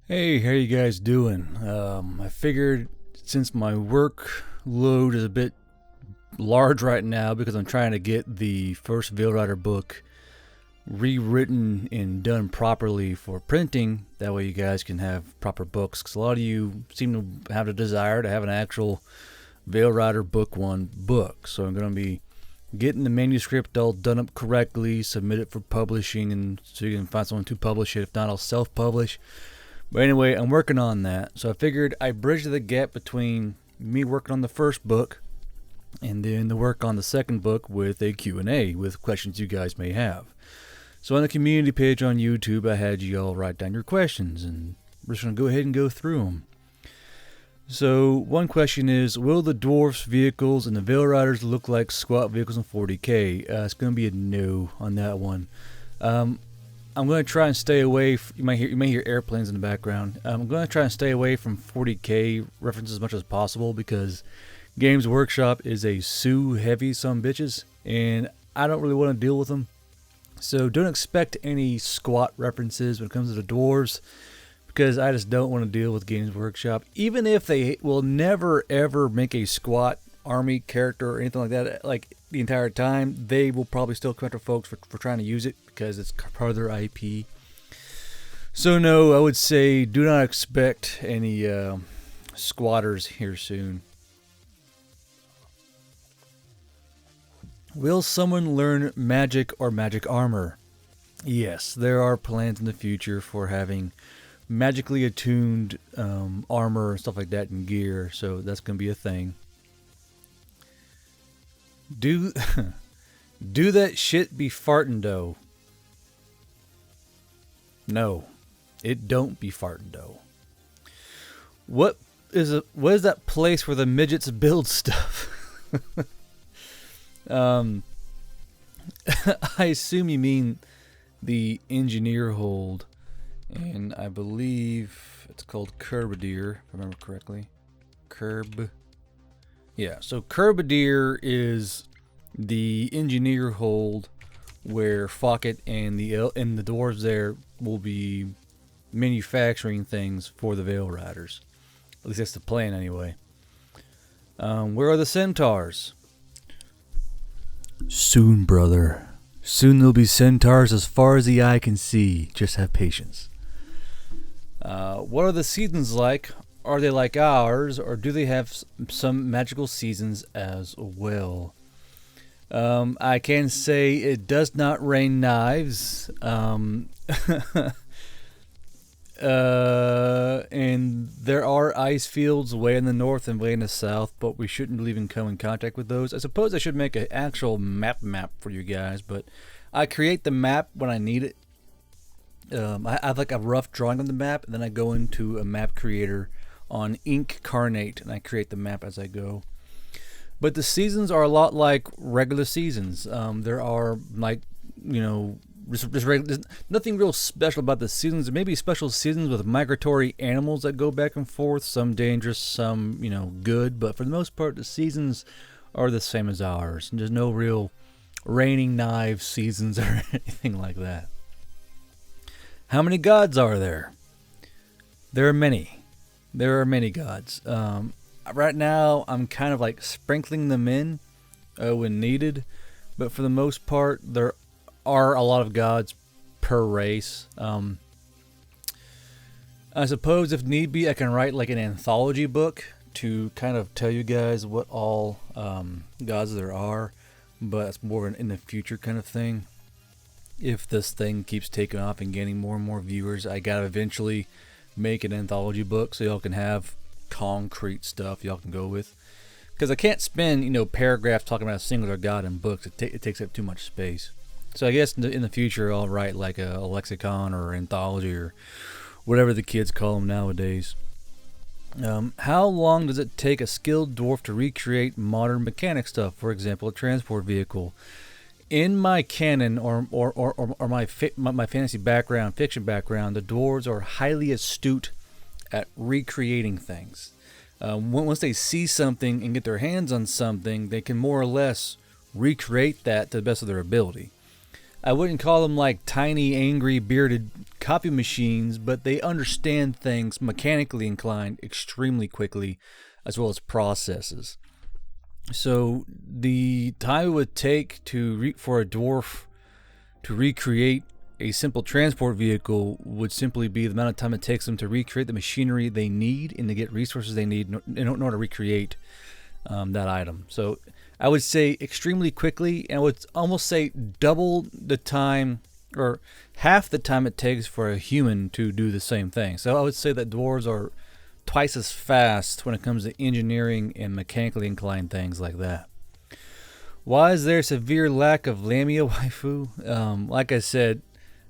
Hey, how you guys doing? I figured since my workload is a bit large right now because I'm trying to get the first Veil Rider book rewritten and done properly for printing, that way you guys can have proper books, because a lot of you seem to have a desire to have an actual Veil Rider book 1 book. So I'm going to be getting the manuscript all done up correctly, submit it for publishing, and so you can find someone to publish it. If not, I'll self-publish. But anyway, I'm working on that. So I figured I'd bridge the gap between me working on the first book and then the work on the second book with a Q&A with questions you guys may have. So on the community page on YouTube, I had you all write down your questions, and we're just going to go ahead and go through them. So one question is, will the dwarfs' vehicles and the Veil Riders look like squat vehicles in 40k? It's going to be a no on that one. I'm going to try and stay away. You may hear airplanes in the background. I'm going to try and stay away from 40k references as much as possible because Games Workshop is a heavy some bitches, and I don't really want to deal with them. So don't expect any squat references when it comes to the dwarves, because I just don't want to deal with Games Workshop. Even if they will never ever make a squat army character or anything like that, like the entire time, they will probably still come after folks for trying to use it because it's part of their IP. So no, I would say do not expect any squatters here soon. Will someone learn magic or magic armor? Yes, there are plans in the future for having magically attuned armor and stuff like that in gear, so that's going to be a thing. Do that shit be fartin' though? No, it don't be fartin' though. What is that place where the midgets build stuff? I assume you mean the engineer hold, and I believe it's called Ķerbīdir, if I remember correctly. Yeah, so Ķerbīdir is the engineer hold where Fawcett and the dwarves there will be manufacturing things for the Veil Riders. At least that's the plan anyway. Where are the centaurs? Soon, brother. Soon there'll be centaurs as far as the eye can see. Just have patience. What are the seasons like? Are they like ours, or do they have some magical seasons as well? I can say it does not rain knives. And there are ice fields way in the north and way in the south, but we shouldn't even come in contact with those. I suppose I should make an actual map for you guys, but I create the map when I need it. I have like a rough drawing of the map, and then I go into a map creator on Incarnate, and I create the map as I go. But the seasons are a lot like regular seasons. There are, like, you know, there's nothing real special about the seasons. There may be special seasons with migratory animals that go back and forth, some dangerous, some, you know, good, but for the most part the seasons are the same as ours, and there's no real raining knives seasons or anything like that. How many gods are there? There are many. There are many gods. Right now, I'm kind of like sprinkling them in when needed, but for the most part, there are a lot of gods per race. I suppose if need be, I can write like an anthology book to kind of tell you guys what all gods there are, but it's more in the future kind of thing. If this thing keeps taking off and gaining more and more viewers, I gotta eventually make an anthology book so y'all can have concrete stuff y'all can go with, because I can't spend, you know, paragraphs talking about a singular god in books. It takes up too much space. So I guess in the future I'll write like a lexicon or anthology or whatever the kids call them nowadays. How long does it take a skilled dwarf to recreate modern mechanic stuff, for example a transport vehicle? In my canon or my fantasy background, fiction background, the dwarves are highly astute at recreating things. Once they see something and get their hands on something, they can more or less recreate that to the best of their ability. I wouldn't call them like tiny, angry, bearded copy machines, but they understand things mechanically inclined extremely quickly, as well as processes. So the time it would take for a dwarf to recreate a simple transport vehicle would simply be the amount of time it takes them to recreate the machinery they need and to get resources they need in order to recreate that item. So I would say extremely quickly, and I would almost say double the time or half the time it takes for a human to do the same thing. So I would say that dwarves are twice as fast when it comes to engineering and mechanically inclined things like that. Why is there a severe lack of Lamia waifu? Like I said,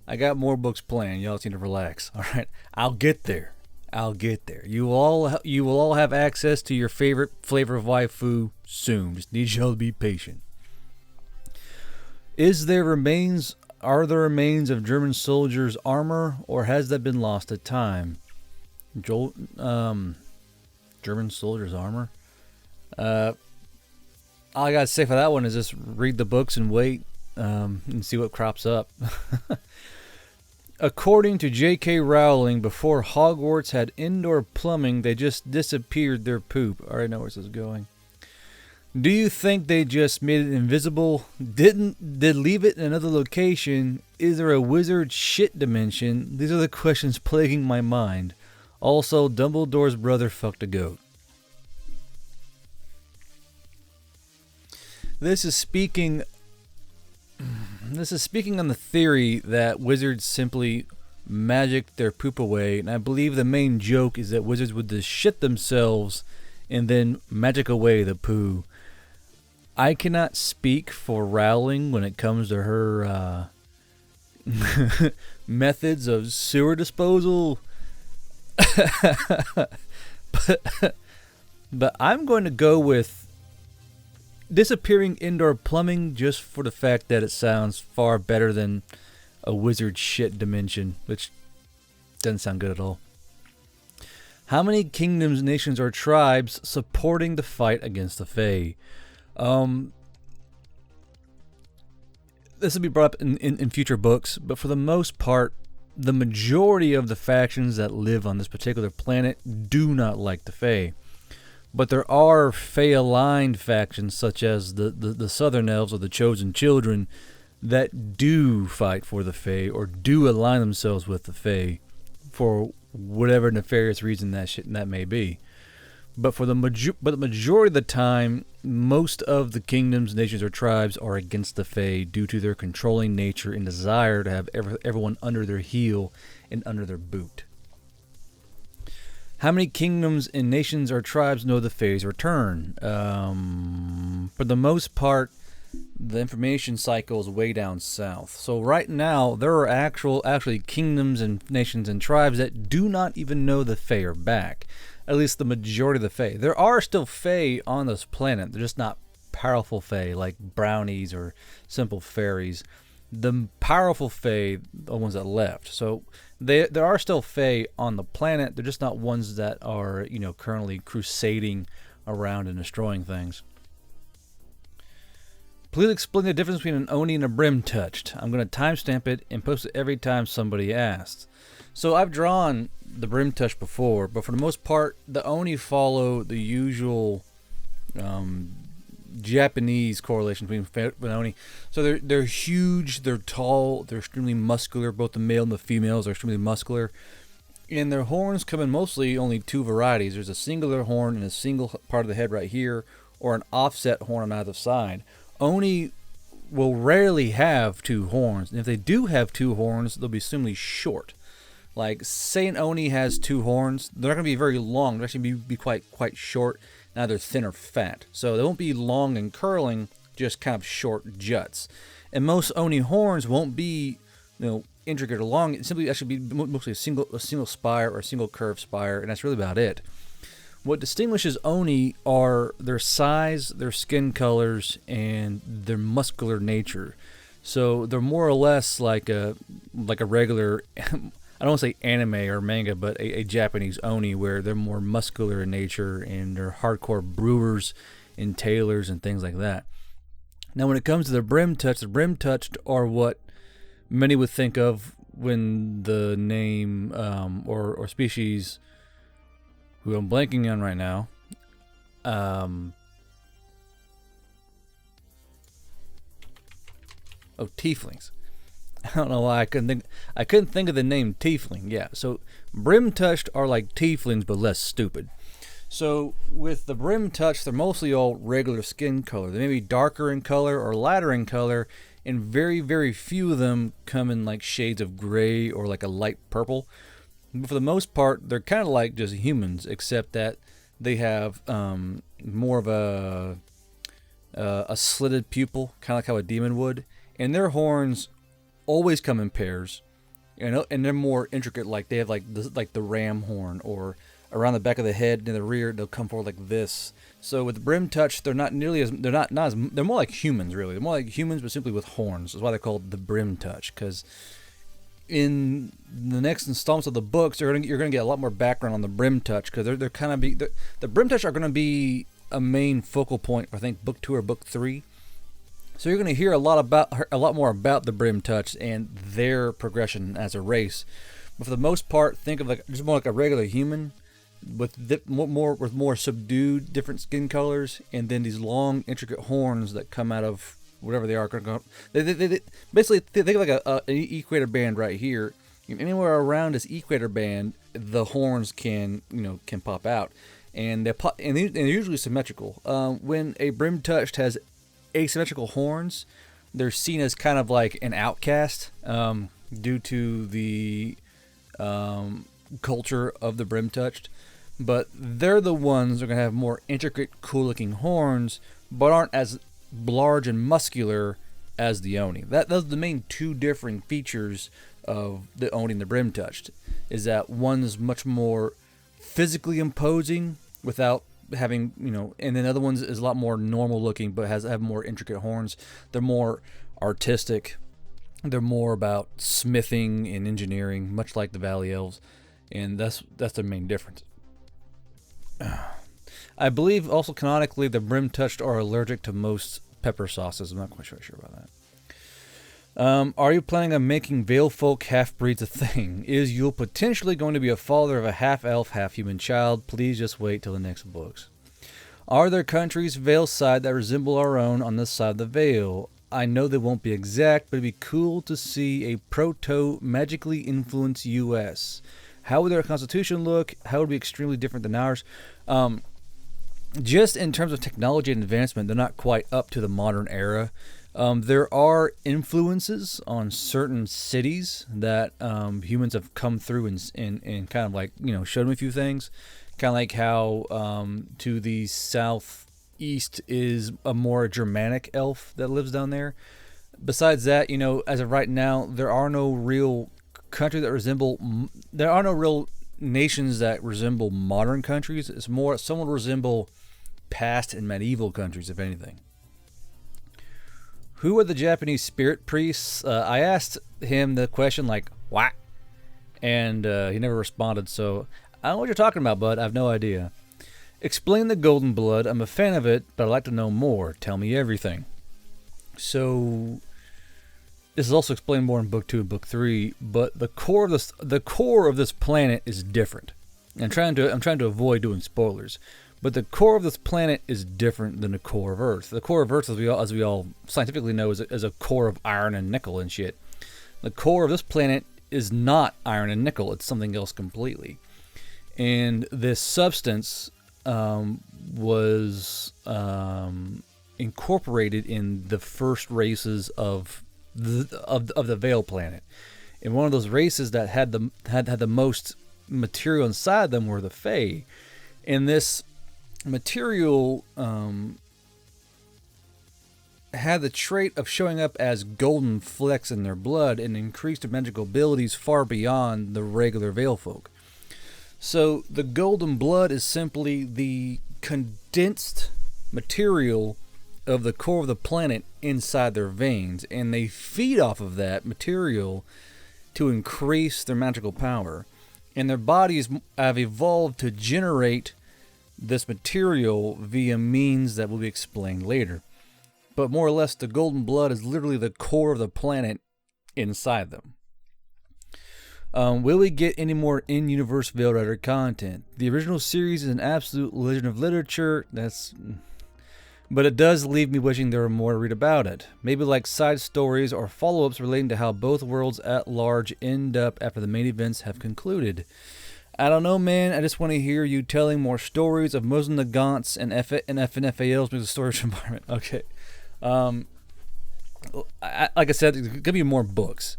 I got more books planned. Y'all just need to relax. All right, I'll get there. You will all have access to your favorite flavor of waifu soon. Just need y'all to be patient. Are there remains of German soldiers' armor, or has that been lost to time? German soldiers' armor? All I gotta say for that one is just read the books and wait and see what crops up. According to J.K. Rowling, before Hogwarts had indoor plumbing, they just disappeared their poop. I already know where this is going. Do you think they just made it invisible? Did leave it in another location? Is there a wizard shit dimension? These are the questions plaguing my mind. Also, Dumbledore's brother fucked a goat. This is speaking on the theory that wizards simply magic their poop away, and I believe the main joke is that wizards would just shit themselves and then magic away the poo. I cannot speak for Rowling when it comes to her methods of sewer disposal, but I'm going to go with disappearing indoor plumbing just for the fact that it sounds far better than a wizard shit dimension, which doesn't sound good at all. How many kingdoms, nations, or tribes supporting the fight against the Fae? This will be brought up in future books, but for the most part, the majority of the factions that live on this particular planet do not like the Fae. But there are Fae-aligned factions, such as the Southern Elves or the Chosen Children, that do fight for the Fae or do align themselves with the Fae for whatever nefarious reason that may be. But for the majority of the time, most of the kingdoms, nations, or tribes are against the Fae due to their controlling nature and desire to have everyone under their heel and under their boot. How many kingdoms and nations or tribes know the Fae's return? For the most part, the information cycle is way down south. So right now, there are actually kingdoms and nations and tribes that do not even know the Fae are back. At least the majority of the Fae. There are still Fae on this planet. They're just not powerful Fae like brownies or simple fairies. The powerful Fae, the ones that left. So there are still Fae on the planet. They're just not ones that are, currently crusading around and destroying things. Please explain the difference between an Oni and a Brim-touched. I'm going to timestamp it and post it every time somebody asks. So I've drawn the Brim-touched before, but for the most part, the Oni follow the usual Japanese correlation between Oni. So they're huge, they're tall, they're extremely muscular. Both the male and the females are extremely muscular. And their horns come in mostly only two varieties. There's a singular horn and a single part of the head right here, or an offset horn on either side. Oni will rarely have two horns. And if they do have two horns, they'll be extremely short. Like, say an Oni has two horns, they're not going to be very long. They'll actually be quite short. Now they're thin or fat. So they won't be long and curling, just kind of short juts. And most Oni horns won't be, intricate or long. It simply actually be mostly a single spire or a single curved spire, and that's really about it. What distinguishes Oni are their size, their skin colors, and their muscular nature. So they're more or less like a regular, I don't want to say anime or manga, but a Japanese Oni, where they're more muscular in nature and they're hardcore brewers and tailors and things like that. Now when it comes to the Brim-touched are what many would think of when the name or species, who I'm blanking on right now, tieflings. I don't know why I couldn't think of the name tiefling. Yeah, so Brim-touched are like tieflings but less stupid. So with the Brim-touched, they're mostly all regular skin color. They may be darker in color or lighter in color, and very, very few of them come in like shades of gray or like a light purple. But for the most part, they're kind of like just humans, except that they have more of a slitted pupil, kind of like how a demon would, and their horns always come in pairs, and they're more intricate. Like they have like the ram horn, or around the back of the head and in the rear, they'll come forward like this. So with the Brim-touched, they're not nearly as they're more like humans, really. They're more like humans, but simply with horns. That's why they're called the Brim-touched, because in the next installments of the books, you're gonna get a lot more background on the Brim-touched, because they're kind of the Brim-touched are gonna be a main focal point for, I think, book 2 or book 3. So you're going to hear a lot more about the Brim-touched and their progression as a race. But for the most part, think of just more like a regular human with more subdued, different skin colors, and then these long, intricate horns that come out of whatever they are. They basically think of like an equator band right here. And anywhere around this equator band, the horns can pop out, and they're usually symmetrical. When a Brim-touched has asymmetrical horns, they're seen as kind of like an outcast due to the culture of the Brim-touched. But they're the ones that are going to have more intricate, cool-looking horns, but aren't as large and muscular as the Oni. Those are the main two differing features of the Oni and the Brim-touched, is that one's much more physically imposing without having, and then the other ones is a lot more normal looking but have more intricate horns. They're more artistic. They're more about smithing and engineering, much like the Valley Elves, and that's their main difference. I believe also canonically the Brim-touched are allergic to most pepper sauces. I'm not quite sure about that. Are you planning on making Vale folk half-breeds a thing? Is Ø ⱡł potentially going to be a father of a half-elf, half-human child? Please just wait till the next books. Are there countries Vale side that resemble our own on this side of the Vale? I know they won't be exact, but it'd be cool to see a proto-magically influenced US. How would their constitution look? How would it be extremely different than ours? Just in terms of technology and advancement, they're not quite up to the modern era. There are influences on certain cities that humans have come through and kind of like, showed them a few things. Kind of like how to the southeast is a more Germanic elf that lives down there. Besides that, as of right now, there are no real countries that resemble. There are no real nations that resemble modern countries. It's more some would resemble past and medieval countries, if anything. Who are the Japanese spirit priests? I asked him the question like, what? And he never responded, so I don't know what you're talking about, bud. I have no idea. Explain the golden blood. I'm a fan of it, but I'd like to know more. Tell me everything. So this is also explained more in book 2 and book 3, but the core of this planet is different. I'm trying to avoid doing spoilers. But the core of this planet is different than the core of Earth. The core of Earth, as we all scientifically know, is a core of iron and nickel and shit. The core of this planet is not iron and nickel. It's something else completely. And this substance was incorporated in the first races of the Vale planet. And one of those races that had the most material inside them were the Fae. And this material had the trait of showing up as golden flecks in their blood and increased their magical abilities far beyond the regular Vale folk. So the golden blood is simply the condensed material of the core of the planet inside their veins, and they feed off of that material to increase their magical power. And their bodies have evolved to generate this material via means that will be explained later. But more or less, the golden blood is literally the core of the planet inside them. Will we get any more in-universe Veil Rider content? The original series is an absolute legend of literature. But it does leave me wishing there were more to read about it. Maybe like side stories or follow-ups relating to how both worlds at large end up after the main events have concluded. I don't know, man. I just want to hear you telling more stories of Mosin Nagants and FNFALs because the storage environment. Okay. Like I said, there's going to be more books.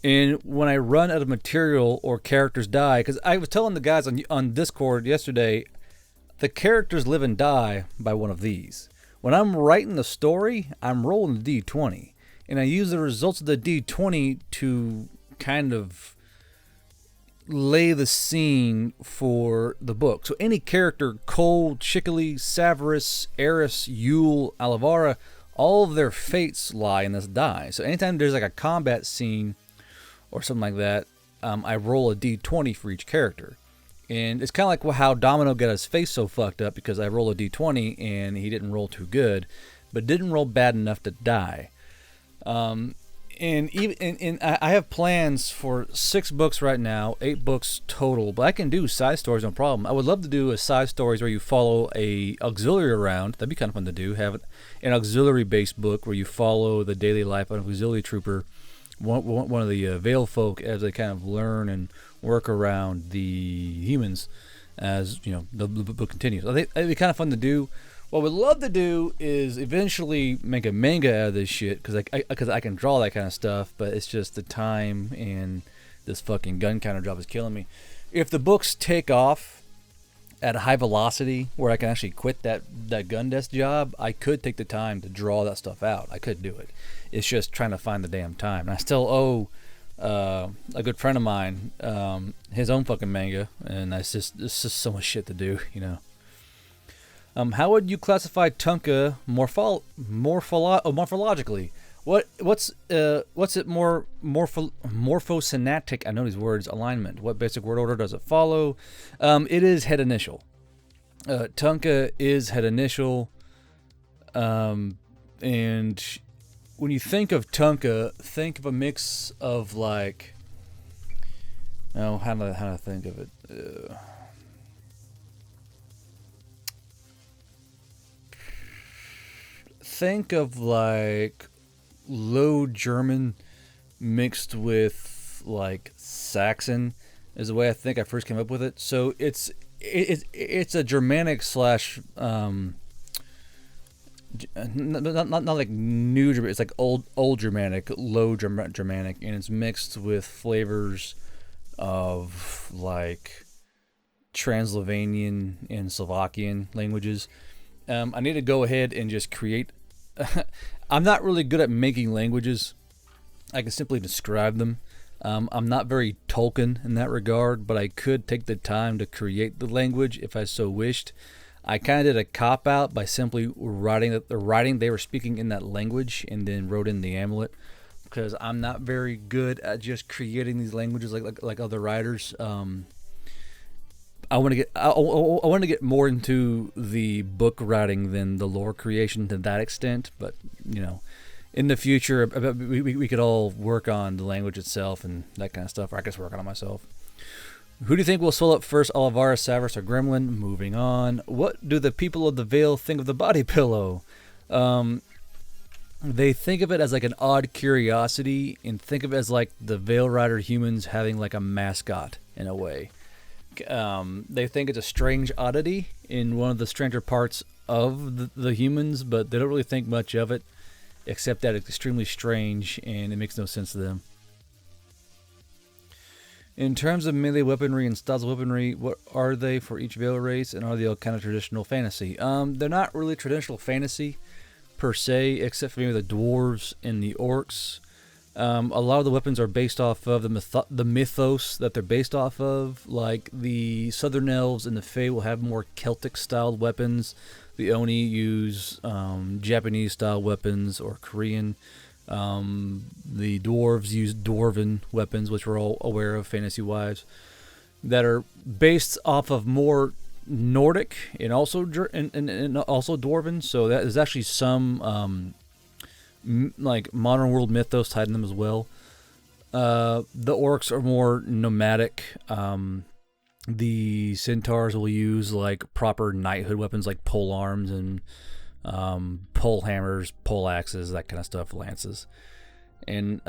And when I run out of material or characters die, because I was telling the guys on Discord yesterday, the characters live and die by one of these. When I'm writing the story, I'm rolling the D20. And I use the results of the D20 to kind of lay the scene for the book. So any character, Cole, Chickley, Severus, Eris, Ø ⱡł Ⱨ all of their fates lie in this die. So anytime there's like a combat scene or something like that, I roll a D20 for each character. And it's kind of like how Domino got his face so fucked up because I roll a D20 and he didn't roll too good, but didn't roll bad enough to die. And I have plans for 6 books right now, 8 books total, but I can do side stories, no problem. I would love to do a side stories where you follow a auxiliary around. That'd be kind of fun to do. Have an auxiliary-based book where you follow the daily life of an auxiliary trooper, one of the Veil folk, as they kind of learn and work around the humans as, you know, the book continues. I think it'd be kind of fun to do. What we'd love to do is eventually make a manga out of this shit, because I can draw that kind of stuff, but it's just the time and this fucking gun counter job is killing me. If the books take off at a high velocity where I can actually quit that gun desk job, I could take the time to draw that stuff out. I could do it. It's just trying to find the damn time. And I still owe a good friend of mine his own fucking manga, and it's just so much shit to do, you know. How would you classify Tunka morphologically? What's it morphosynatic? I know these words. Alignment. What basic word order does it follow? It is head initial. Tunka is head initial. And when you think of Tunka, think of a mix of like. Oh, how do I think of it? Think of like Low German mixed with like Saxon is the way I think I first came up with it. So it's a Germanic slash not like New Germanic. It's like old Germanic, Low Germanic, and it's mixed with flavors of like Transylvanian and Slovakian languages. I need to go ahead and just create. I'm not really good at making languages. I can simply describe them. I'm not very Tolkien in that regard, but I could take the time to create the language if I so wished. I kind of did a cop-out by simply writing they were speaking in that language and then wrote in the amulet, because I'm not very good at just creating these languages like other writers. I want to get more into the book writing than the lore creation to that extent, but you know, in the future we could all work on the language itself and that kind of stuff, or I guess work on it myself. Who do you think will swell up first, Olivara, Severus, or Gremlin? Moving on. What do the people of the Veil think of the body pillow? They think of it as like an odd curiosity, and think of it as like the Veil Rider humans having like a mascot in a way. They think it's a strange oddity in one of the stranger parts of the humans, but they don't really think much of it, except that it's extremely strange and it makes no sense to them. In terms of melee weaponry and styles of weaponry, what are they for each Veil race, and are they all kind of traditional fantasy? They're not really traditional fantasy per se, except for maybe the dwarves and the orcs. A lot of the weapons are based off of the mythos that they're based off of. Like the Southern Elves and the Fae will have more Celtic-styled weapons. The Oni use Japanese-style weapons or Korean. The Dwarves use Dwarven weapons, which we're all aware of fantasy-wise, that are based off of more Nordic and also Dwarven. So that there's actually some like modern world mythos tied in them as well. The orcs are more nomadic. The centaurs will use like proper knighthood weapons like pole arms and pole hammers, pole axes, that kind of stuff, lances. And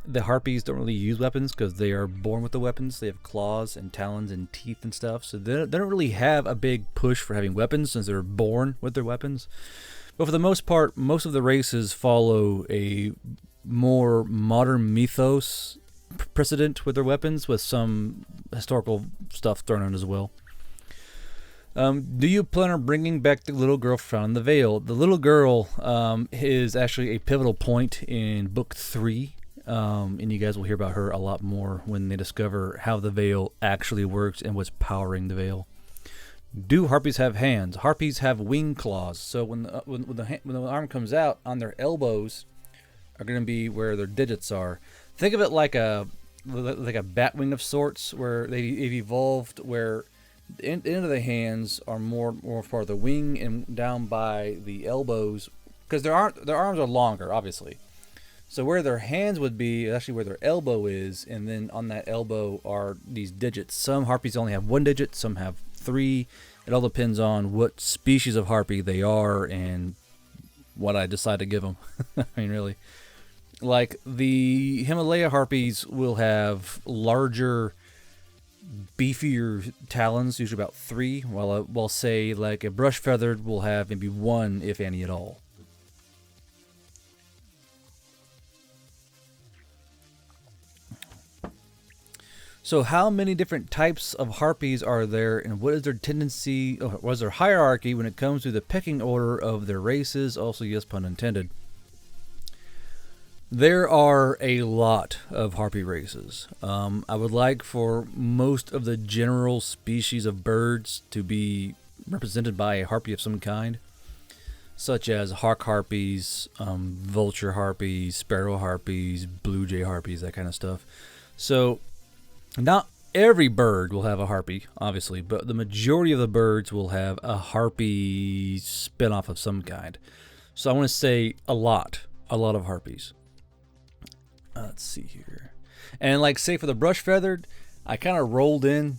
the harpies don't really use weapons because they are born with the weapons. They have claws and talons and teeth and stuff, so they don't really have a big push for having weapons since they're born with their weapons. But for the most part, most of the races follow a more modern mythos precedent with their weapons, with some historical stuff thrown in as well. Do you plan on bringing back the little girl found in the veil? The little girl is actually a pivotal point in book 3. And you guys will hear about her a lot more when they discover how the veil actually works and what's powering the veil. Do harpies have hands? Harpies have wing claws. So when the arm comes out, on their elbows are going to be where their digits are. Think of it like a bat wing of sorts, where they've evolved where the end of the hands are more part of the wing and down by the elbows, because their arms are longer, obviously. So where their hands would be is actually where their elbow is, and then on that elbow are these digits. Some harpies only have 1 digit, some have 3. It all depends on what species of harpy they are and what I decide to give them. I mean, really. Like, the Himalaya harpies will have larger, beefier talons, usually about 3, while say, like, a brush-feathered will have maybe 1, if any at all. So how many different types of harpies are there, and what is their tendency, or what is their hierarchy when it comes to the pecking order of their races? Also, yes, pun intended. There are a lot of harpy races. I would like for most of the general species of birds to be represented by a harpy of some kind, such as hawk harpies, vulture harpies, sparrow harpies, blue jay harpies, that kind of stuff. So not every bird will have a harpy, obviously, but the majority of the birds will have a harpy spinoff of some kind. So I want to say a lot of harpies. Let's see here. And like, say for the brush feathered, I kind of rolled in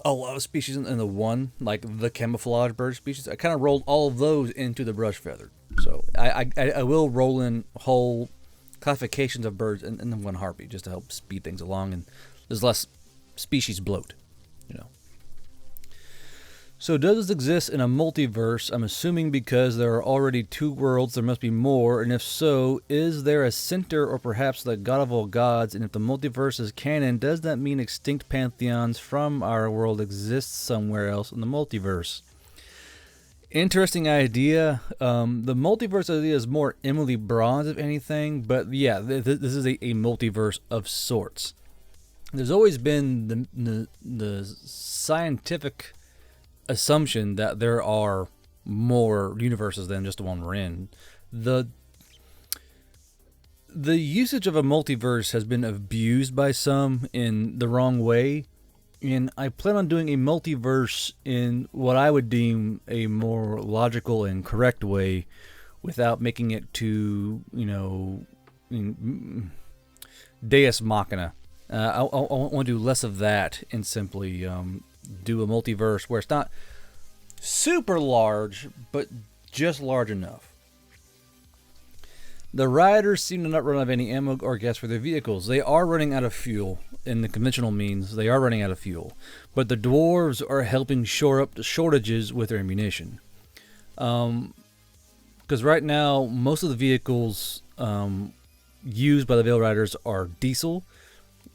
a lot of species in the one, like the camouflage bird species. I kind of rolled all of those into the brush feathered. So I will roll in whole classifications of birds in the one harpy just to help speed things along, and there's less species bloat, you know. So does this exist in a multiverse? I'm assuming because there are already 2 worlds, there must be more, and if so, is there a center or perhaps the god of all gods? And if the multiverse is canon, does that mean extinct pantheons from our world exist somewhere else in the multiverse? Interesting idea. The multiverse idea is more Emily Bronze, if anything, but yeah, this is a multiverse of sorts. There's always been the scientific assumption that there are more universes than just the one we're in. The usage of a multiverse has been abused by some in the wrong way, and I plan on doing a multiverse in what I would deem a more logical and correct way, without making it too, you know, Deus Machina. I want to do less of that and simply do a multiverse where it's not super large, but just large enough. The riders seem to not run out of any ammo or gas for their vehicles. They are running out of fuel. In the conventional means, they are running out of fuel. But the dwarves are helping shore up the shortages with their ammunition. Because right now, most of the vehicles used by the Veil Riders are diesel.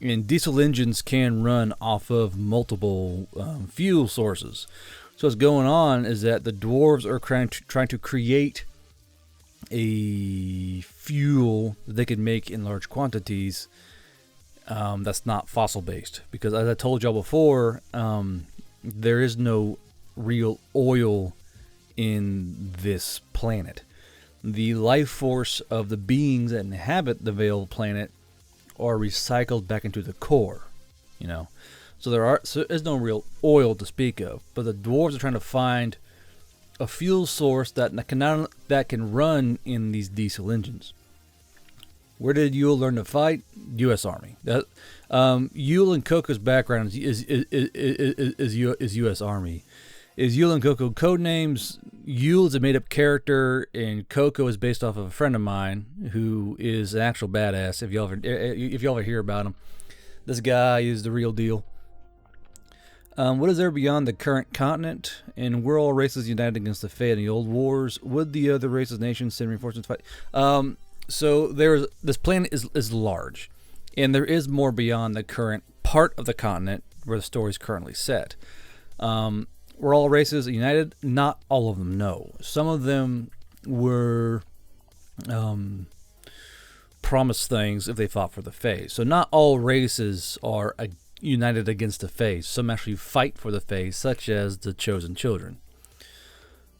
And diesel engines can run off of multiple fuel sources. So what's going on is that the dwarves are trying to create a fuel that they can make in large quantities that's not fossil based. Because as I told y'all before, there is no real oil in this planet. The life force of the beings that inhabit the Veil planet are recycled back into the core, you know. So there is no real oil to speak of. But the dwarves are trying to find a fuel source that can run in these diesel engines. Where did Ø ⱡł learn to fight? U.S. Army. Ø ⱡł and Coco's background is U.S. Army. Is Ø ⱡł and Coco code names? Ø ⱡł is a made-up character, and Coco is based off of a friend of mine who is an actual badass. If y'all ever hear about him, this guy is the real deal. What is there beyond the current continent? And were all races united against the Fae in the old wars? Would the other races, nations, send reinforcements to fight? So this planet is large, and there is more beyond the current part of the continent where the story is currently set. Were all races united? Not all of them, no. Some of them were promised things if they fought for the Fae. So not all races are united against the Fae. Some actually fight for the Fae, such as the chosen children.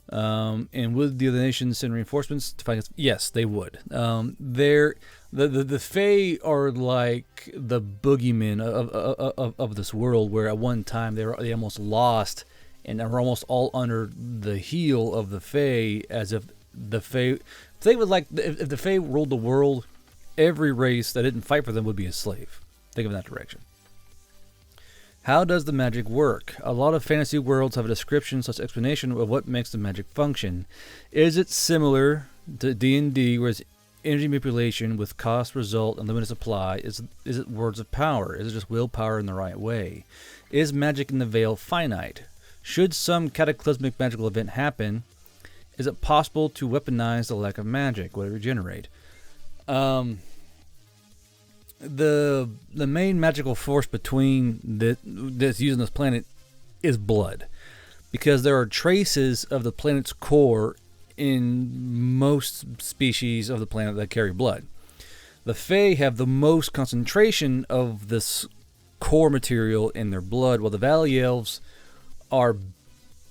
And would the other nations send reinforcements to fight against? Yes, they would. The Fae are like the boogeymen of this world, where at one time they almost lost and are almost all under the heel of the Fae, as if the Fae, if the Fae ruled the world, every race that didn't fight for them would be a slave. Think of it in that direction. How does the magic work? A lot of fantasy worlds have a description / explanation of what makes the magic function. Is it similar to D&D, where it's energy manipulation with cost, result, and limited supply? Is it words of power? Is it just willpower in the right way? Is magic in the veil finite? Should some cataclysmic magical event happen, is it possible to weaponize the lack of magic? Would it regenerate? The main magical force between that's using this planet is blood, because there are traces of the planet's core in most species of the planet that carry blood. The Fae have the most concentration of this core material in their blood, while the Valley Elves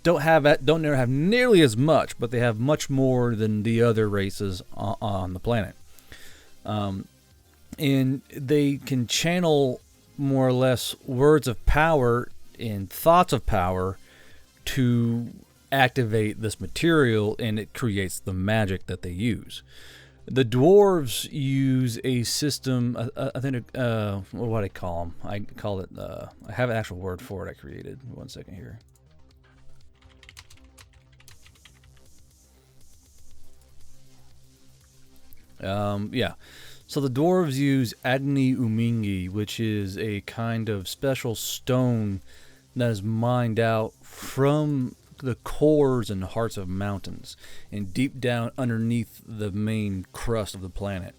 don't have nearly as much, but they have much more than the other races on the planet. And they can channel more or less words of power and thoughts of power to activate this material, and it creates the magic that they use. The dwarves use a system, I think, what do I call them? I call it, I have an actual word for it I created. 1 second here. Yeah. So the dwarves use Adni Umingi, which is a kind of special stone that is mined out from the cores and hearts of mountains and deep down underneath the main crust of the planet.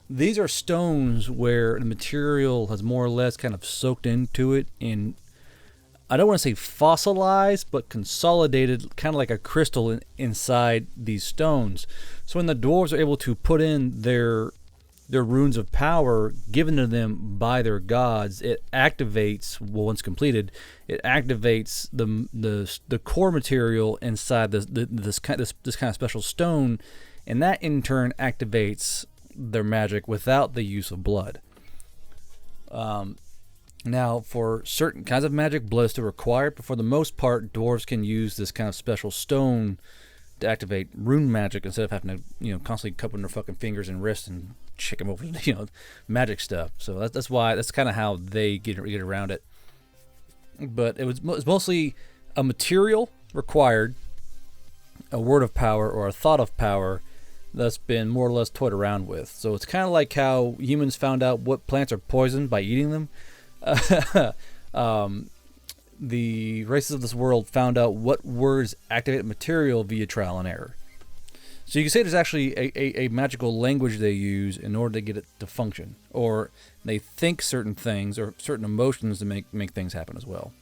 These are stones where the material has more or less kind of soaked into it, and I don't want to say fossilized, but consolidated, kind of like a crystal inside these stones. So when the dwarves are able to put in their runes of power given to them by their gods, it activates, well, once completed, it activates the core material inside this kind of special stone, and that in turn activates their magic without the use of blood. Now, for certain kinds of magic, blood is still required, but for the most part, dwarves can use this kind of special stone to activate rune magic instead of having to, constantly cupping their fucking fingers and wrists and check them over, magic stuff. So that's kind of how they get around it. But it's mostly a material required, a word of power or a thought of power that's been more or less toyed around with. So it's kind of like how humans found out what plants are poisoned by eating them. The races of this world found out what words activate material via trial and error. So you can say there's actually a magical language they use in order to get it to function, or they think certain things or certain emotions to make things happen as well.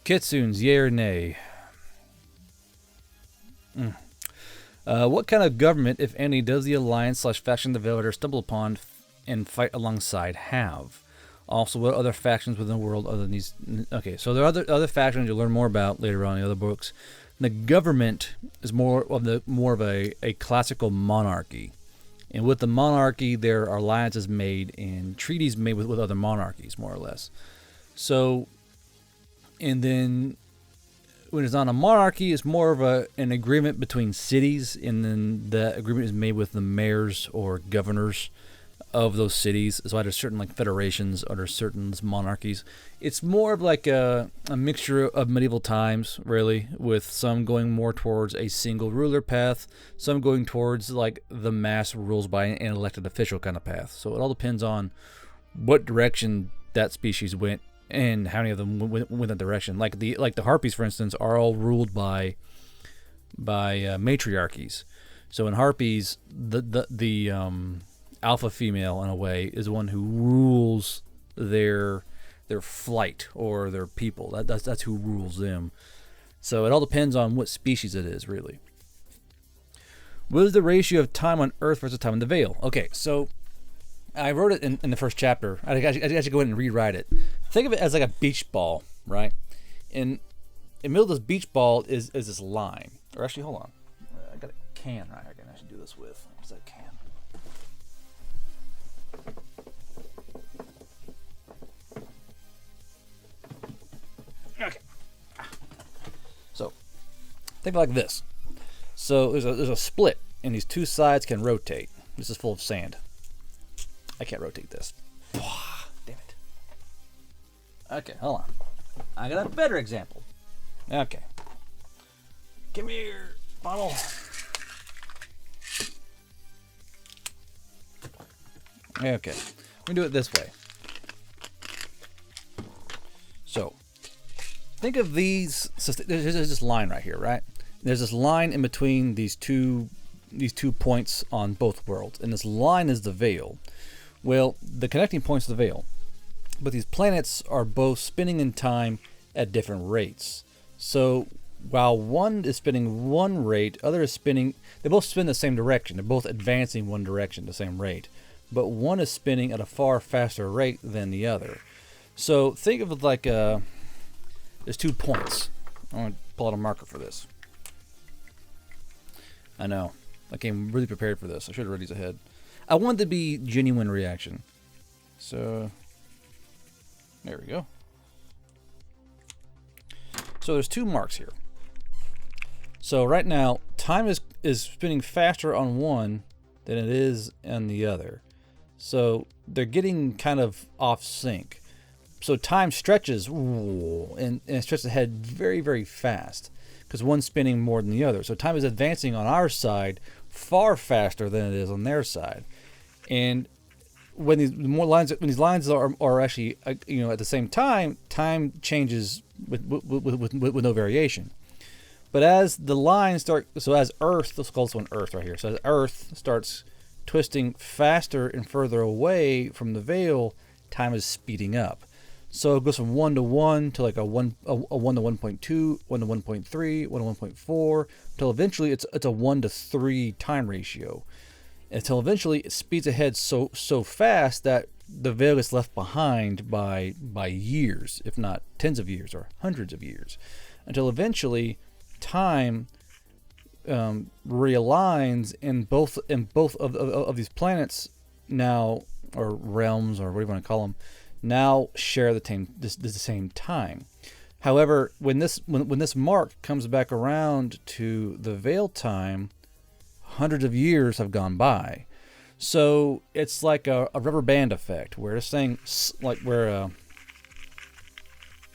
Kitsunes, yay or nay? What kind of government, if any, does the alliance / faction developer stumble upon and fight alongside have? Also, what other factions within the world other than these? Okay, so there are other factions you'll learn more about later on in the other books. The government is more of a classical monarchy, and with the monarchy, there are alliances made and treaties made with other monarchies, more or less. So, and then when it's not a monarchy, it's more of an agreement between cities, and then the agreement is made with the mayors or governors of those cities. So there's certain like federations or there's certain monarchies. It's more of like a mixture of medieval times, really, with some going more towards a single ruler path, some going towards like the mass rules by an elected official kind of path. So it all depends on what direction that species went and how many of them went that direction. Like the harpies, for instance, are all ruled by matriarchies. So in harpies, the alpha female, in a way, is the one who rules their flight or their people. That's who rules them. So it all depends on what species it is, really. What is the ratio of time on Earth versus time in the Veil? Okay, so I wrote it in the first chapter. I should go ahead and rewrite it. Think of it as like a beach ball, right? In the middle of this beach ball is this line. Or actually, hold on. I got a can right here. I should do this with. What's that can? Okay. So think like this. So there's a split, and these two sides can rotate. This is full of sand. I can't rotate this. Damn it. Okay, hold on. I got a better example. Okay. Come here, bottle. Okay, we're gonna do it this way. So, think of these. So there's this line right here, right? There's this line in between these two points on both worlds, and this line is the veil. Well, the connecting points of the veil, but these planets are both spinning in time at different rates. So while one is spinning one rate, other is spinning. They both spin the same direction. They're both advancing one direction, the same rate, but one is spinning at a far faster rate than the other. So think of it like there's 2 points. I'm gonna pull out a marker for this. I know, I came really prepared for this. I should have read these ahead. I want it to be genuine reaction. So there we go. So there's 2 marks here. So right now, time is spinning faster on one than it is on the other. So they're getting kind of off sync. So time stretches and it stretches ahead very, very fast because one's spinning more than the other. So time is advancing on our side far faster than it is on their side. And when these lines are actually at the same time, time changes with no variation. But as the lines start, so as Earth, let's call this one Earth right here. So as Earth starts twisting faster and further away from the veil, time is speeding up. So it goes from 1 to 1 to like a 1 to 1.2, 1 to 1.3, 1 to 1.4, until eventually it's a 1 to 3 time ratio. Until eventually it speeds ahead so fast that the veil is left behind by years, if not tens of years or hundreds of years, until eventually time realigns in both of these planets now, or realms, or what do you want to call them, now share the same time. However, when this mark comes back around to the veil time, hundreds of years have gone by. So it's like a rubber band effect, where this thing, like where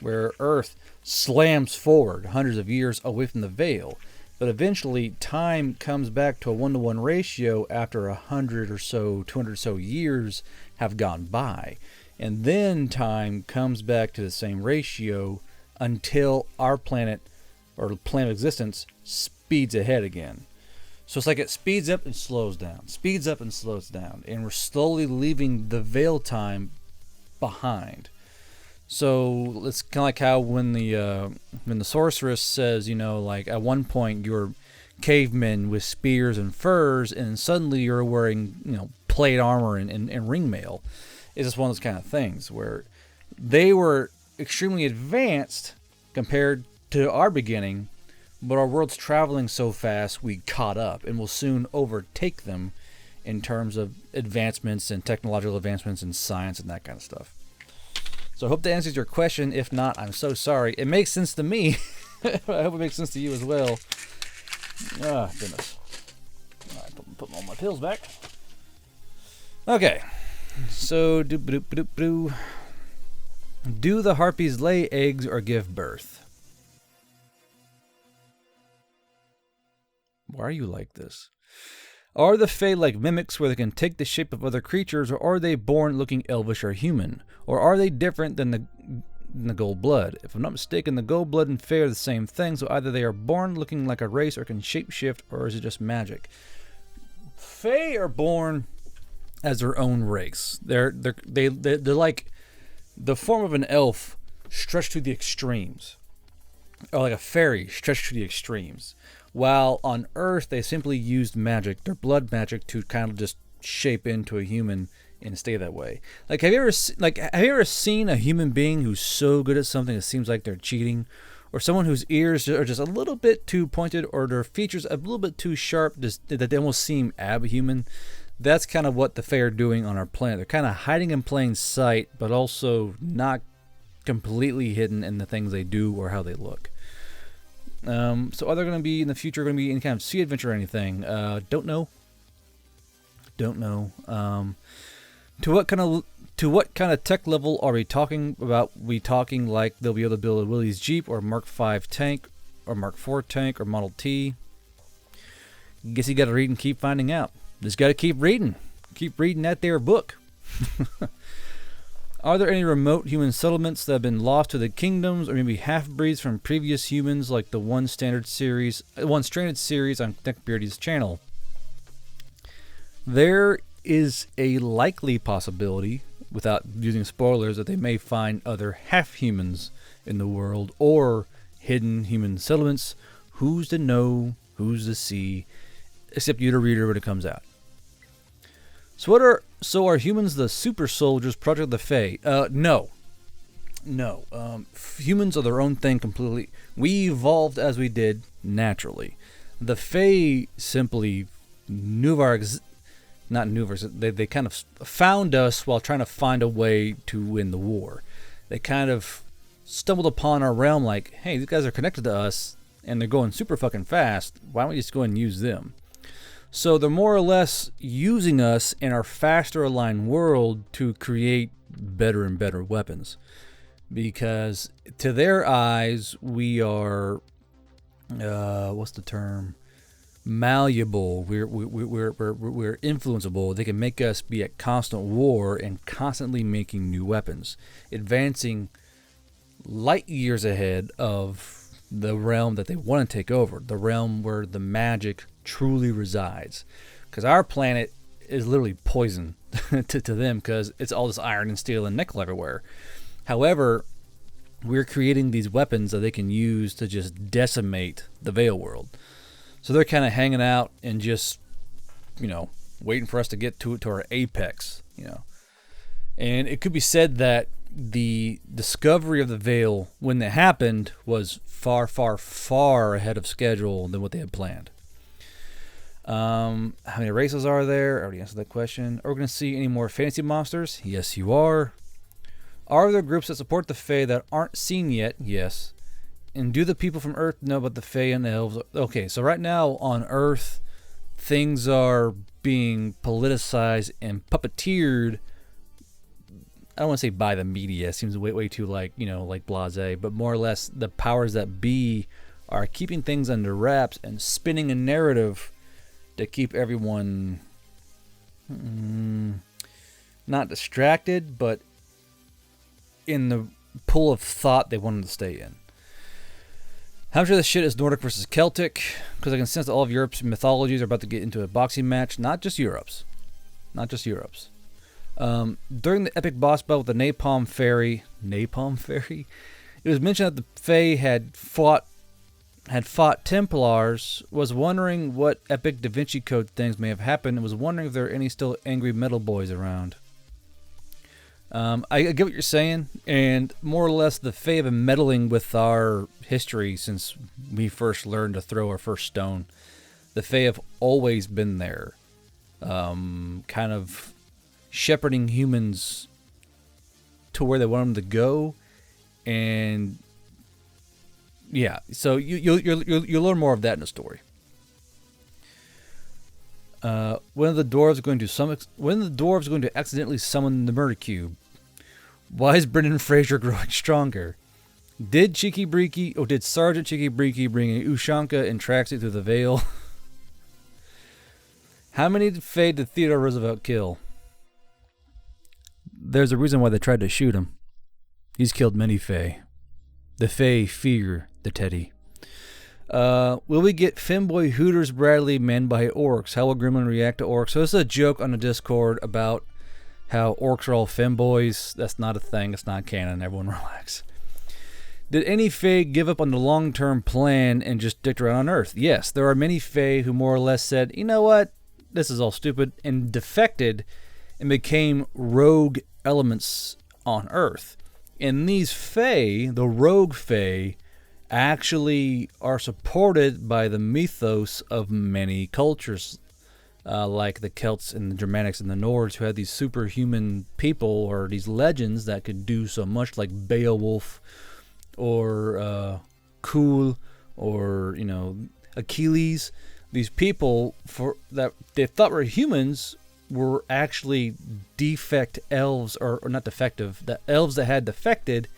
Earth slams forward hundreds of years away from the veil, but eventually time comes back to a 1-to-1 ratio after 100 or so, 200 or so years have gone by, and then time comes back to the same ratio until our planet, or planet of existence, speeds ahead again. So it's like it speeds up and slows down, speeds up and slows down, and we're slowly leaving the veil time behind. So it's kind of like how when the sorceress says, like at one point you were cavemen with spears and furs, and suddenly you're wearing, plate armor and ringmail. It's just one of those kind of things where they were extremely advanced compared to our beginning, but our world's traveling so fast we caught up and will soon overtake them in terms of advancements and technological advancements in science and that kind of stuff. So I hope that answers your question. If not, I'm so sorry. It makes sense to me. I hope it makes sense to you as well. Ah, goodness. All right, put all my pills back. Okay. So, do the harpies lay eggs or give birth? Why are you like this? Are the Fae like mimics where they can take the shape of other creatures, or are they born looking elvish or human? Or are they different than the gold blood? If I'm not mistaken, the gold blood and Fae are the same thing, so either they are born looking like a race or can shapeshift, or is it just magic? Fae are born as their own race. They're like the form of an elf stretched to the extremes, or like a fairy stretched to the extremes. While on Earth, they simply used magic, their blood magic, to kind of just shape into a human and stay that way. Like, have you ever seen a human being who's so good at something it seems like they're cheating, or someone whose ears are just a little bit too pointed, or their features a little bit too sharp, just that they almost seem abhuman? That's kind of what the Fae are doing on our planet. They're kind of hiding in plain sight, but also not completely hidden in the things they do or how they look. So are there going to be in the future any kind of sea adventure or anything? Don't know. To what kind of tech level are we talking about? We talking like they'll be able to build a Willys Jeep or Mark V tank or Mark IV tank or Model T? Guess you got to read and keep finding out. Just got to keep reading. Keep reading that there book. Are there any remote human settlements that have been lost to the kingdoms, or maybe half-breeds from previous humans, like the One Stranded series on Neckbeardia's channel? There is a likely possibility, without using spoilers, that they may find other half-humans in the world, or hidden human settlements. Who's to know? Who's to see? Except you, the reader, when it comes out. So are humans the super soldiers project of the Fae? No. Humans are their own thing completely. We evolved as we did naturally. The Fae simply they kind of found us while trying to find a way to win the war. They kind of stumbled upon our realm like, hey, these guys are connected to us and they're going super fucking fast. Why don't we just go and use them? So they're more or less using us in our faster aligned world to create better and better weapons. Because to their eyes, we are, what's the term? Malleable. We're influenceable. They can make us be at constant war and constantly making new weapons, advancing light years ahead of the realm that they want to take over, the realm where the magic truly resides. Because our planet is literally poison to them, because it's all this iron and steel and nickel everywhere. However, we're creating these weapons that they can use to just decimate the Veil world. So they're kind of hanging out and just, waiting for us to get to our apex, And it could be said that the discovery of the Veil, when it happened, was far, far, far ahead of schedule than what they had planned. How many races are there? I already answered that question. Are we going to see any more fantasy monsters? Yes, you are. Are there groups that support the Fae that aren't seen yet? Yes. And do the people from Earth know about the Fae and elves? Okay, so right now on Earth, things are being politicized and puppeteered. I don't want to say by the media. It seems way too like blasé, but more or less the powers that be are keeping things under wraps and spinning a narrative to keep everyone not distracted, but in the pool of thought they wanted to stay in. How much of this shit is Nordic versus Celtic? Because I can sense that all of Europe's mythologies are about to get into a boxing match. Not just Europe's. During the epic boss battle with the Napalm Fairy, it was mentioned that the Fae had fought Templars. Was wondering what epic Da Vinci Code things may have happened, and was wondering if there are any still angry metal boys around. I get what you're saying, and more or less the Fae have been meddling with our history since we first learned to throw our first stone. The Fae have always been there, kind of shepherding humans to where they want them to go, and yeah, so you'll learn more of that in the story. When are the dwarves going to accidentally summon the murder cube? Why is Brendan Fraser growing stronger? Did Sergeant Cheeky Breeky bring a Ushanka and tracksuit through the veil? How many Fae did Theodore Roosevelt kill? There's a reason why they tried to shoot him. He's killed many Fae. The Fae fear the Teddy. Will we get Femboy Hooters Bradley manned by orcs? How will Gremlin react to orcs? So this is a joke on the Discord about how orcs are all femboys. That's not a thing. It's not canon. Everyone relax. Did any Fae give up on the long-term plan and just dicked around on Earth? Yes, there are many Fae who more or less said, you know what, this is all stupid, and defected and became rogue elements on Earth. And these Fae, the rogue Fae, actually are supported by the mythos of many cultures, like the Celts and the Germanics and the Nords, who had these superhuman people or these legends that could do so much, like Beowulf or Cool or Achilles. These people that they thought were humans were actually defect elves, or not defective, the elves that had defected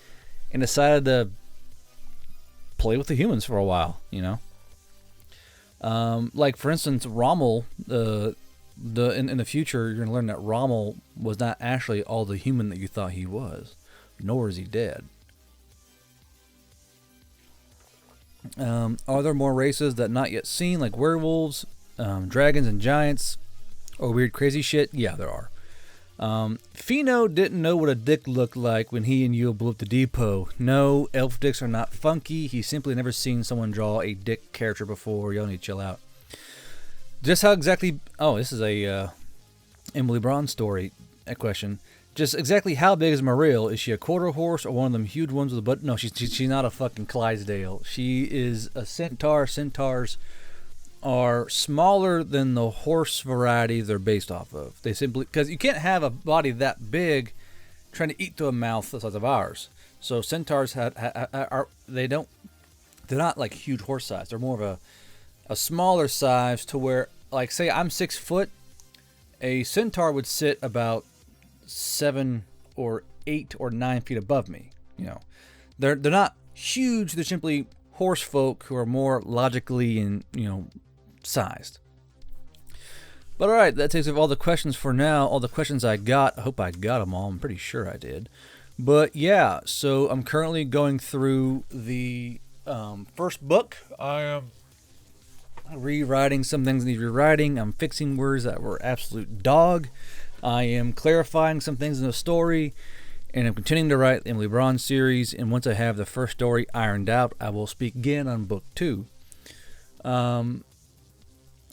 and decided to play with the humans for a while, like for instance Rommel, in the future you're going to learn that Rommel was not actually all the human that you thought he was, nor is he dead. Are there more races that not yet seen, like werewolves, dragons and giants, or weird crazy shit? Yeah, there are. Fino didn't know what a dick looked like when he and you blew up the depot. No, elf dicks are not funky. He's simply never seen someone draw a dick character before. Y'all need to chill out. Just how exactly... Oh, this is a Emily Braun story. That question. Just exactly how big is Mariel? Is she a quarter horse or one of them huge ones with a butt? No, she's not a fucking Clydesdale. She is a centaur. Centaurs are smaller than the horse variety they're based off of. They simply, because you can't have a body that big trying to eat through a mouth the size of ours. So centaurs they're not like huge horse size. They're more of a smaller size, to where, like, say I'm 6 foot, a centaur would sit about 7 or 8 or 9 feet above me. They're not huge. They're simply horse folk who are more logically and sized. But all right, that takes up all the questions for now. All the questions I got. I hope I got them all. I'm pretty sure I did. But yeah, so I'm currently going through the first book. I am rewriting some things that need rewriting. I'm fixing words that were absolute dog. I am clarifying some things in the story, and I'm continuing to write the Emily Braun series. And once I have the first story ironed out, I will speak again on book 2.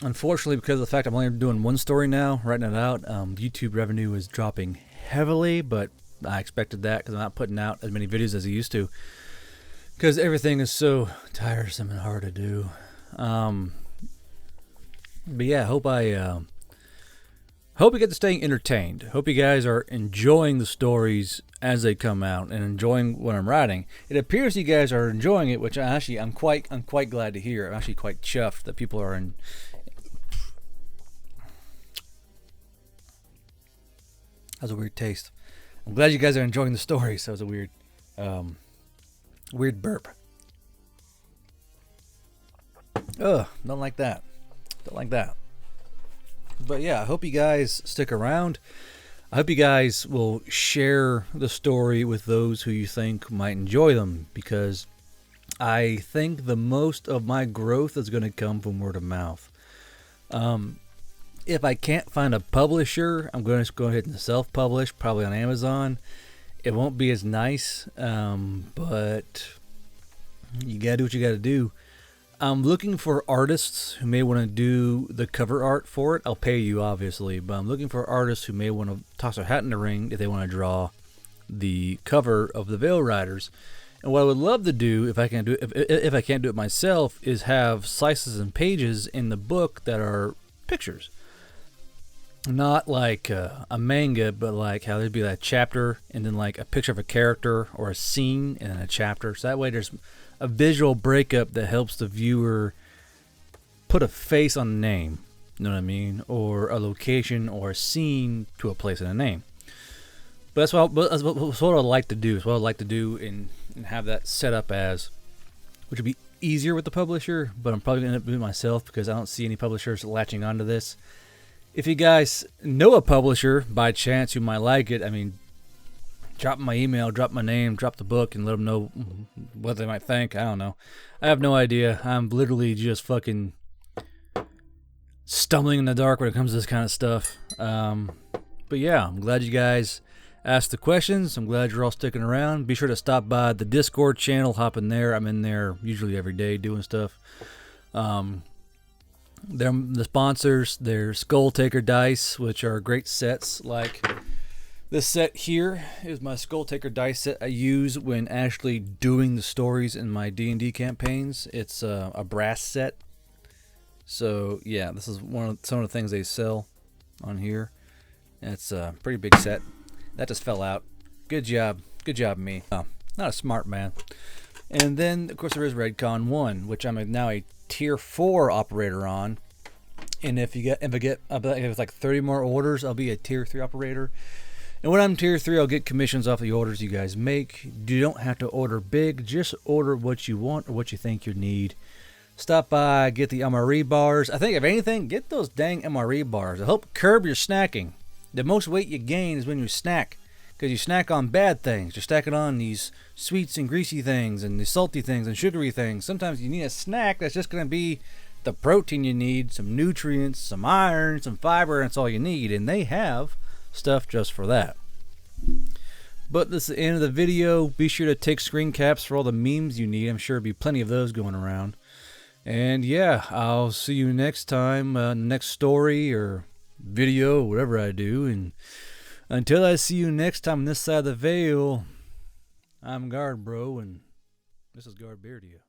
Unfortunately, because of the fact I'm only doing one story now, writing it out, YouTube revenue is dropping heavily, but I expected that because I'm not putting out as many videos as I used to, because everything is so tiresome and hard to do. But yeah, hope you get to staying entertained. Hope you guys are enjoying the stories as they come out and enjoying what I'm writing. It appears you guys are enjoying it, which I'm quite glad to hear. I'm actually quite chuffed that people are in. That was a weird taste. I'm glad you guys are enjoying the stories. That was a weird burp. Ugh, don't like that. Don't like that. But yeah, I hope you guys stick around. I hope you guys will share the story with those who you think might enjoy them, because I think the most of my growth is going to come from word of mouth. If I can't find a publisher, I'm going to go ahead and self-publish, probably on Amazon. It won't be as nice, but you got to do what you got to do. I'm looking for artists who may want to do the cover art for it. I'll pay you, obviously, but I'm looking for artists who may want to toss their hat in the ring if they want to draw the cover of the Veil Riders. And what I would love to do, if I can't do it myself, is have slices and pages in the book that are pictures. Not like a manga, but like how there'd be that chapter and then like a picture of a character or a scene and then a chapter. So that way there's a visual breakup that helps the viewer put a face on the name. You know what I mean? Or a location or a scene to a place and a name. But that's what I'd like to do. It's what I'd like to do and have that set up as, which would be easier with the publisher, but I'm probably going to end up doing it myself because I don't see any publishers latching onto this. If you guys know a publisher by chance who might like it, I mean, drop my email, drop my name, drop the book, and let them know what they might think. I don't know. I have no idea. I'm literally just fucking stumbling in the dark when it comes to this kind of stuff. But yeah, I'm glad you guys asked the questions. I'm glad you're all sticking around. Be sure to stop by the Discord channel. Hop in there. I'm in there usually every day doing stuff. They're the sponsors. They're Skull Taker dice, which are great sets. Like this set here is my Skull Taker dice set I use when actually doing the stories in my D&D campaigns. It's a brass set. So yeah, this is some of the things they sell on here. It's a pretty big set. That just fell out. Good job me. Oh, not a smart man. And then of course there is Redcon 1, which I'm now a tier 4 operator on. And if it's like 30 more orders, I'll be a tier 3 operator. And when I'm tier 3, I'll get commissions off the orders you guys make. You don't have to order big, just order what you want or what you think you need. Stop by, get the MRE bars. I think if anything, get those dang MRE bars. It'll help curb your snacking. The most weight you gain is when you snack, because you snack on bad things. You're stacking on these sweets and greasy things and the salty things and sugary things. Sometimes you need a snack that's just going to be the protein you need, some nutrients, some iron, some fiber, and that's all you need. And they have stuff just for that. But this is the end of the video. Be sure to take screen caps for all the memes you need. I'm sure there'll be plenty of those going around. And yeah, I'll see you next time, next story or video, whatever I do. And until I see you next time on this side of the veil, I'm Guard Bro, and this is ģerbīrdia.